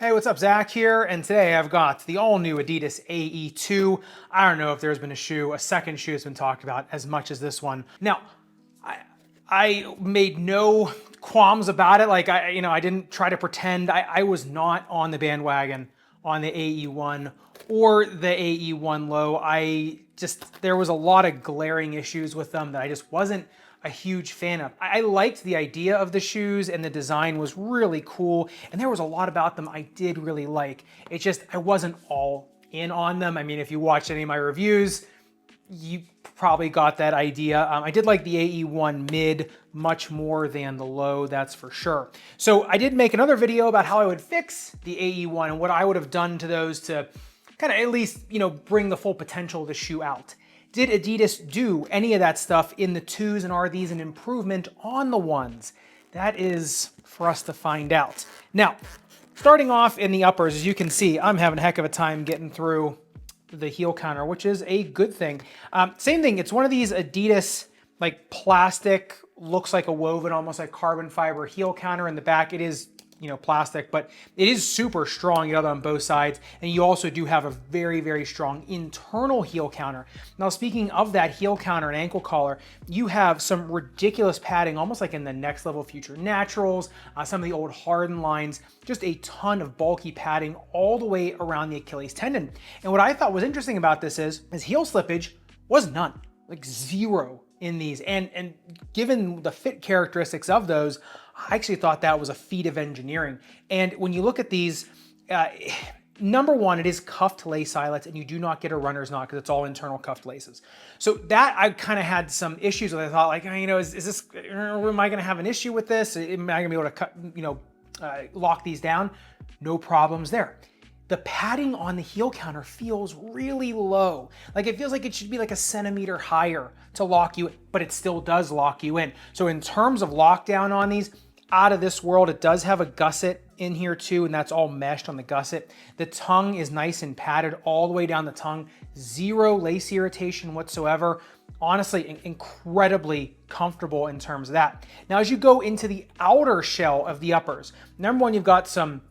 Hey, what's up? Zach here, and today I've got the all-new Adidas AE2. I don't know if there's been a second shoe has been talked about as much as this one. Now, I made no qualms about it. Like I didn't try to pretend. I was not on the bandwagon on the AE1 or the AE1 low. There was a lot of glaring issues with them that I just wasn't a huge fan of. I liked the idea of the shoes and the design was really cool. And there was a lot about them I did really like. It's just, I wasn't all in on them. I mean, if you watched any of my reviews, you probably got that idea. I did like the AE1 mid much more than the low, that's for sure. So I did make another video about how I would fix the AE1 and what I would have done to those to kind of at least, bring the full potential of the shoe out. Did Adidas do any of that stuff in the twos, and are these an improvement on the ones? That is for us to find out. Now, starting off in the uppers, as you can see, I'm having a heck of a time getting through the heel counter, which is a good thing. Same thing, it's one of these Adidas like plastic, looks like a woven, almost like carbon fiber heel counter. In the back, it is plastic, but it is super strong. You have it on both sides, and you also do have a very, very strong internal heel counter. Now, speaking of that heel counter and ankle collar, you have some ridiculous padding, almost like in the Next Level Future Naturals, some of the old Harden lines, just a ton of bulky padding all the way around the Achilles tendon. And what I thought was interesting about this is heel slippage was none, like zero in these. And given the fit characteristics of those, I actually thought that was a feat of engineering. And when you look at these, number one, it is cuffed lace eyelets, and you do not get a runner's knot because it's all internal cuffed laces. So that I kind of had some issues with. I thought, like, is this, am I going to have an issue with this? Am I going to be able to lock these down? No problems there. The padding on the heel counter feels really low. Like it feels like it should be like a centimeter higher to lock you in, but it still does lock you in. So in terms of lockdown on these, out of this world. It does have a gusset in here too, and that's all meshed on the gusset. The tongue is nice and padded all the way down the tongue. Zero lace irritation whatsoever. Honestly, incredibly comfortable in terms of that. Now, as you go into the outer shell of the uppers, number one, you've got some,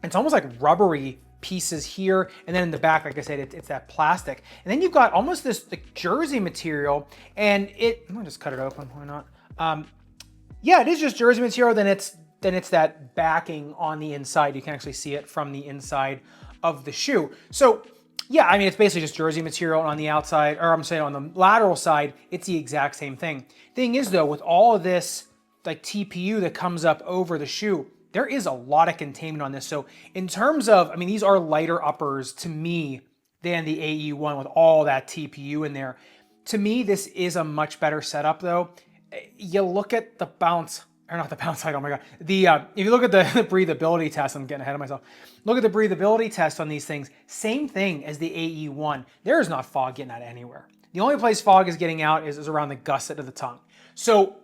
it's almost like rubbery pieces here, and then in the back, like I said, it's that plastic. And then you've got almost this like jersey material, and I'm gonna just cut it open, why not? Yeah, it is just jersey material, then it's that backing on the inside. You can actually see it from the inside of the shoe. So yeah, I mean, it's basically just jersey material on the outside, or I'm saying on the lateral side, it's the exact same thing. Thing is though, with all of this like TPU that comes up over the shoe, there is a lot of containment on this. So in terms of, I mean, these are lighter uppers to me than the AE1 with all that TPU in there. To me, this is a much better setup though. You look at the bounce, or not the bounce height, oh my God. If you look at the breathability test, I'm getting ahead of myself. Look at the breathability test on these things. Same thing as the AE1. There is not fog getting out anywhere. The only place fog is getting out is around the gusset of the tongue. So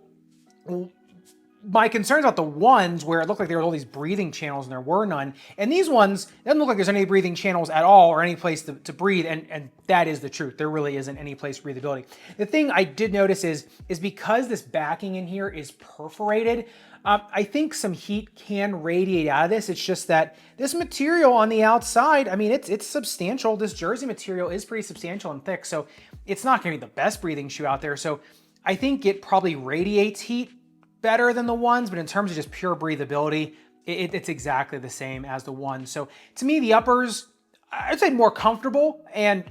my concerns about the ones where it looked like there were all these breathing channels and there were none, and these ones, it doesn't look like there's any breathing channels at all or any place to breathe, and that is the truth. There really isn't any place for breathability. The thing I did notice is because this backing in here is perforated, I think some heat can radiate out of this. It's just that this material on the outside, I mean, it's substantial. This jersey material is pretty substantial and thick, so it's not gonna be the best breathing shoe out there. So I think it probably radiates heat better than the ones, but in terms of just pure breathability, it's exactly the same as the ones. So to me, the uppers, I'd say more comfortable and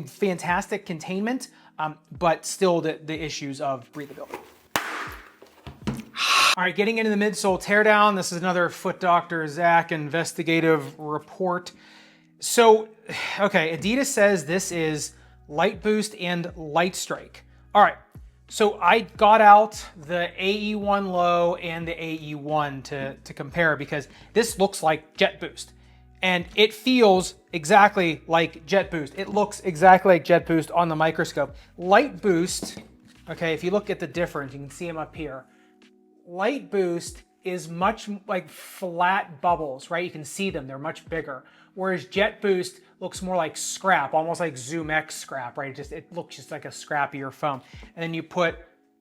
fantastic containment, but still the issues of breathability. All right, getting into the midsole teardown. This is another Foot Doctor Zach investigative report. So, okay, Adidas says this is light boost and light strike. All right. So I got out the AE1 low and the AE1 to compare, because this looks like Jet Boost and it feels exactly like Jet Boost. It looks exactly like Jet Boost on the microscope. Light Boost, okay, if you look at the difference, you can see them up here. Light Boost is much like flat bubbles, right? You can see them, they're much bigger. Whereas Jet Boost looks more like scrap, almost like Zoom X scrap, right? It looks just like a scrappier foam. And then you put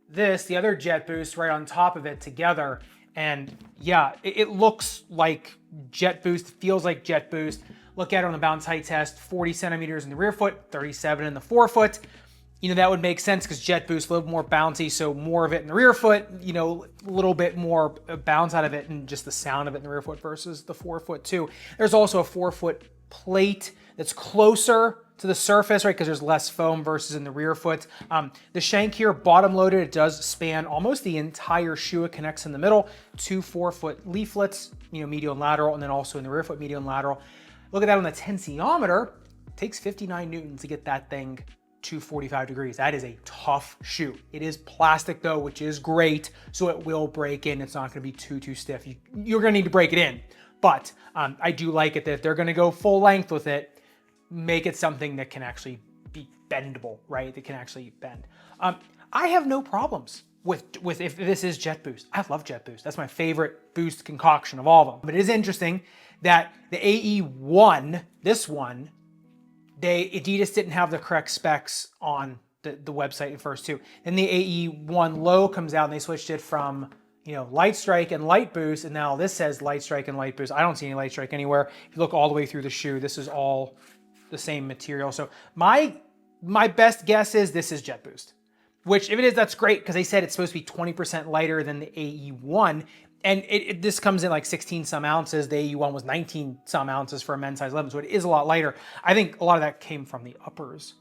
this, the other Jet Boost, right on top of it together, And yeah, it looks like Jet Boost, feels like Jet Boost. Look at it on the bounce height test, 40 centimeters in the rear foot, 37 in the forefoot. You know, that would make sense because Jet Boost a little more bouncy, so more of it in the rear foot, you know, a little bit more bounce out of it and just the sound of it in the rear foot versus the forefoot too. There's also a forefoot plate that's closer to the surface, right, because there's less foam versus in the rear foot. The shank here, bottom loaded, it does span almost the entire shoe. It connects in the middle, 2 forefoot leaflets, you know, medial and lateral, and then also in the rear foot, medial and lateral. Look at that on the tensiometer. It takes 59 newtons to get that thing to 45 degrees. That is a tough shoe. It is plastic though, which is great, so it will break in. It's not gonna be too stiff. You're gonna need to break it in, but I do like it that if they're gonna go full length with it, make it something that can actually be bendable, right? That can actually bend. I have no problems with if this is Jet Boost. I love Jet Boost. That's my favorite Boost concoction of all of them. But it is interesting that the AE1, this one, Adidas didn't have the correct specs on the website at first too. Then the AE1 Low comes out and they switched it from, you know, Light Strike and Light Boost, and now this says Light Strike and Light Boost. I don't see any Light Strike anywhere. If you look all the way through the shoe, this is all the same material. So my best guess is this is Jet Boost, which if it is, that's great because they said it's supposed to be 20% lighter than the AE1. And this comes in like 16 some ounces. The AE1 was 19 some ounces for a men's size 11, so it is a lot lighter. I think a lot of that came from the uppers,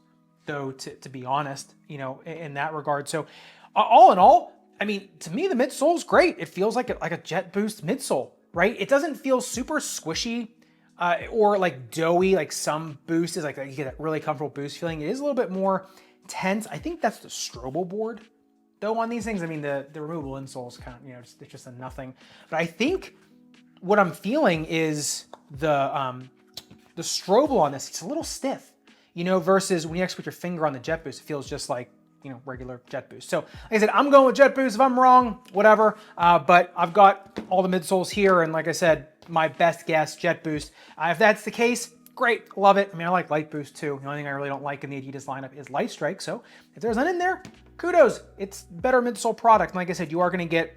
though, to be honest, you know, in that regard. So all in all, I mean, to me, the midsole is great. It feels like a Jet Boost midsole, right? It doesn't feel super squishy or like doughy, like some Boost is like you get that really comfortable Boost feeling. It is a little bit more tense. I think that's the Strobel board. Though on these things, I mean, the removable insoles kind of, you know, it's just a nothing. But I think what I'm feeling is the Strobel on this, it's a little stiff, you know, versus when you actually put your finger on the Jet Boost, it feels just like, you know, regular Jet Boost. So like I said, I'm going with Jet Boost. If I'm wrong, whatever. But I've got all the midsoles here. And like I said, my best guess, Jet Boost. If that's the case, great, love it. I mean, I like Light Boost too. The only thing I really don't like in the Adidas lineup is Light Strike. So if there's none in there, kudos. It's better midsole product. And like I said, you are going to get,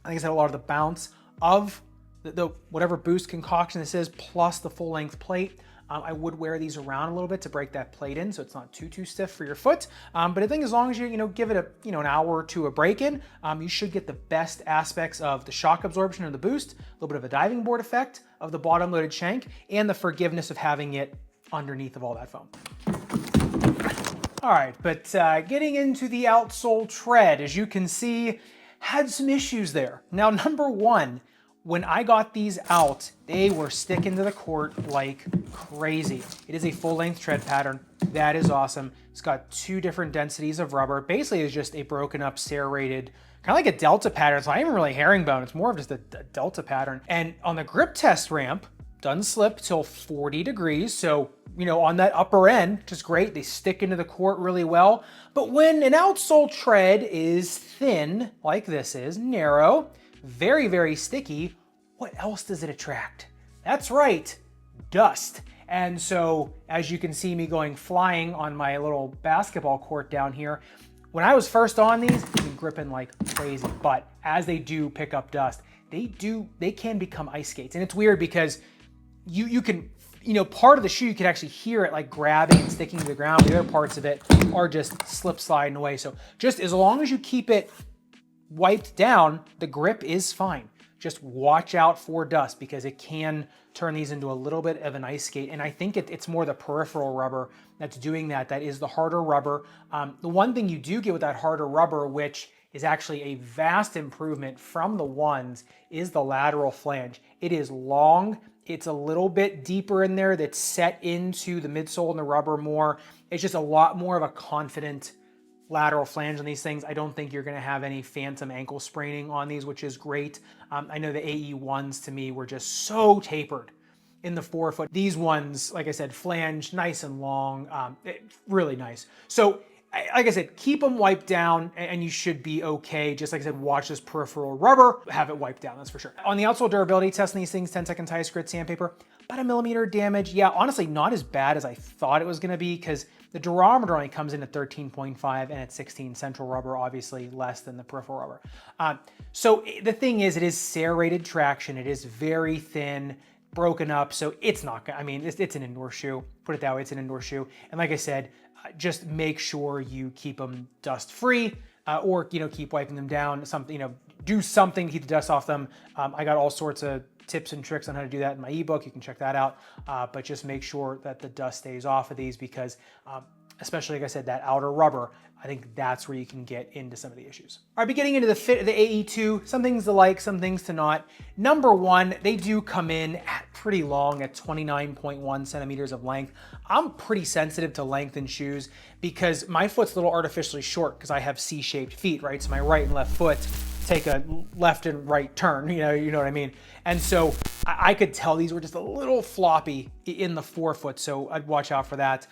like I said, a lot of the bounce of the whatever Boost concoction this is, plus the full length plate. I would wear these around a little bit to break that plate in, so it's not too stiff for your foot. But I think as long as you give it an hour or two a break in, you should get the best aspects of the shock absorption of the Boost, a little bit of a diving board effect of the bottom loaded shank, and the forgiveness of having it underneath of all that foam. All right, but getting into the outsole tread, as you can see, had some issues there. Now, number one, when I got these out, they were sticking to the court like crazy. It is a full-length tread pattern. That is awesome. It's got 2 different densities of rubber. Basically, it's just a broken up, serrated, kind of like a delta pattern. It's not even really herringbone. It's more of just a delta pattern. And on the grip test ramp, doesn't slip till 40 degrees. So, you know, on that upper end, which is great. They stick into the court really well. But when an outsole tread is thin, like this is, narrow, very, very sticky, what else does it attract? That's right, dust. And so, as you can see me going flying on my little basketball court down here, when I was first on these, I've been gripping like crazy. But as they do pick up dust, they can become ice skates. And it's weird because you can, you know, part of the shoe, you can actually hear it like grabbing and sticking to the ground. The other parts of it are just slip sliding away. So just as long as you keep it wiped down, the grip is fine. Just watch out for dust because it can turn these into a little bit of an ice skate. And I think it's more the peripheral rubber that's doing that. That is the harder rubber. The one thing you do get with that harder rubber, which is actually a vast improvement from the ones, is the lateral flange. It is long. It's a little bit deeper in there that's set into the midsole and the rubber more. It's just a lot more of a confident lateral flange on these things. I don't think you're going to have any phantom ankle spraining on these, which is great. I know the AE1s to me were just so tapered in the forefoot. These ones, like I said, flange, nice and long, really nice. So like I said, keep them wiped down and you should be okay. Just like I said, watch this peripheral rubber, have it wiped down, that's for sure. On the outsole durability, testing these things, 10 seconds highest grit sandpaper, about 1 millimeter damage. Yeah, honestly, not as bad as I thought it was gonna be, because the durometer only comes in at 13.5 and at 16. Central rubber, obviously less than the peripheral rubber. So the thing is, it is serrated traction. It is very thin, broken up, so it's not gonna, I mean, it's an indoor shoe. Put it that way, it's an indoor shoe. And like I said, just make sure you keep them dust free, or keep wiping them down. Something, do something to keep the dust off them. I got all sorts of tips and tricks on how to do that in my ebook. You can check that out. But just make sure that the dust stays off of these, because especially, like I said, that outer rubber, I think that's where you can get into some of the issues. All right, but getting into the fit of the AE2, some things to like, some things to not. Number one, they do come in at pretty long, at 29.1 centimeters of length. I'm pretty sensitive to length in shoes because my foot's a little artificially short because I have C-shaped feet, right? So my right and left foot take a left and right turn, you know what I mean? And so I could tell these were just a little floppy in the forefoot, so I'd watch out for that.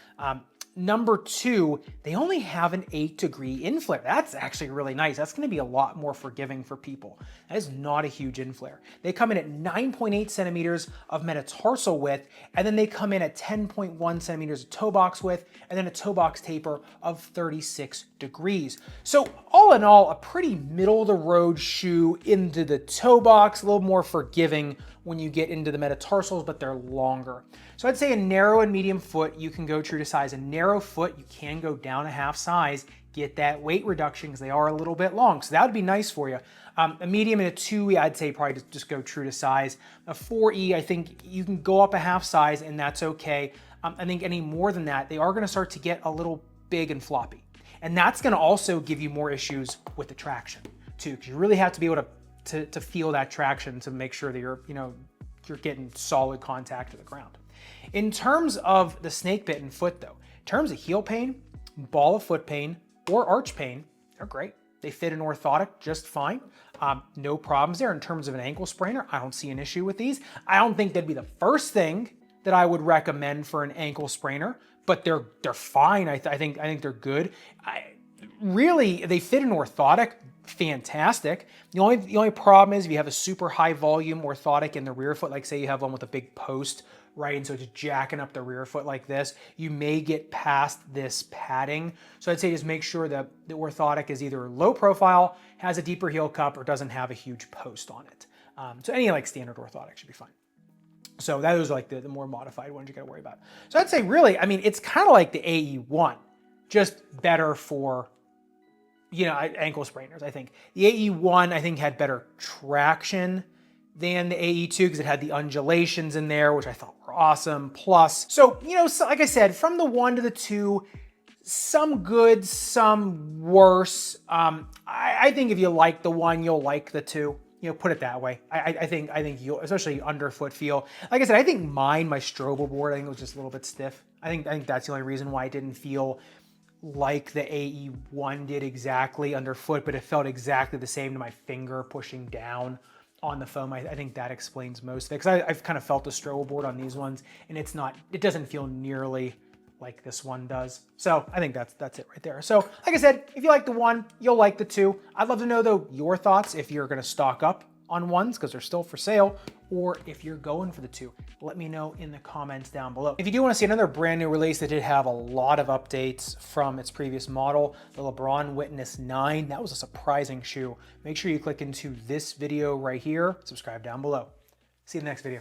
Number two, they only have an 8-degree inflare. That's actually really nice. That's gonna be a lot more forgiving for people. That is not a huge inflare. They come in at 9.8 centimeters of metatarsal width, and then they come in at 10.1 centimeters of toe box width, and then a toe box taper of 36 degrees. So all in all, a pretty middle of the road shoe into the toe box, a little more forgiving when you get into the metatarsals, but they're longer. So I'd say a narrow and medium foot, you can go true to size. A narrow foot, you can go down a half size, get that weight reduction because they are a little bit long. So that would be nice for you. A medium and a 2E, I'd say probably just go true to size. A 4E, I think you can go up a half size and that's okay. I think any more than that, they are gonna start to get a little big and floppy. And that's gonna also give you more issues with the traction too, because you really have to be able to feel that traction to make sure that you're getting solid contact to the ground. In terms of the snake bitten foot though, in terms of heel pain, ball of foot pain, or arch pain, they're great. They fit an orthotic just fine. No problems there. In terms of an ankle sprainer, I don't see an issue with these. I don't think that'd be the first thing that I would recommend for an ankle sprainer, but they're fine. I think they're good. Really, they fit an orthotic, fantastic. The only problem is if you have a super high volume orthotic in the rear foot, like say you have one with a big post, right? And so it's jacking up the rear foot like this, you may get past this padding. So I'd say just make sure that the orthotic is either low profile, has a deeper heel cup, or doesn't have a huge post on it. So any like standard orthotic should be fine. So those are like the more modified ones you gotta worry about. So I'd say really, I mean, it's kind of like the AE1, just better for ankle sprainers, I think. The AE1, I think, had better traction than the AE2 because it had the undulations in there, which I thought were awesome. Plus, so like I said, from the 1 to the 2, some good, some worse. I think if you like the 1, you'll like the 2. Put it that way. I think you'll, especially underfoot feel. Like I said, I think my Strobel board, I think it was just a little bit stiff. I think that's the only reason why it didn't feel like the AE1 did exactly underfoot, but it felt exactly the same to my finger pushing down on the foam. I think that explains most of it, because I've kind of felt the Strobel board on these ones, and it doesn't feel nearly like this one does. So I think that's it right there. So like I said, if you like the 1, you'll like the 2. I'd love to know though your thoughts if you're gonna stock up on 1s because they're still for sale, or if you're going for the 2. Let me know in the comments down below. If you do want to see another brand new release that did have a lot of updates from its previous model, the LeBron Witness 9, that was a surprising shoe. Make sure you click into this video right here, subscribe down below. See you in the next video.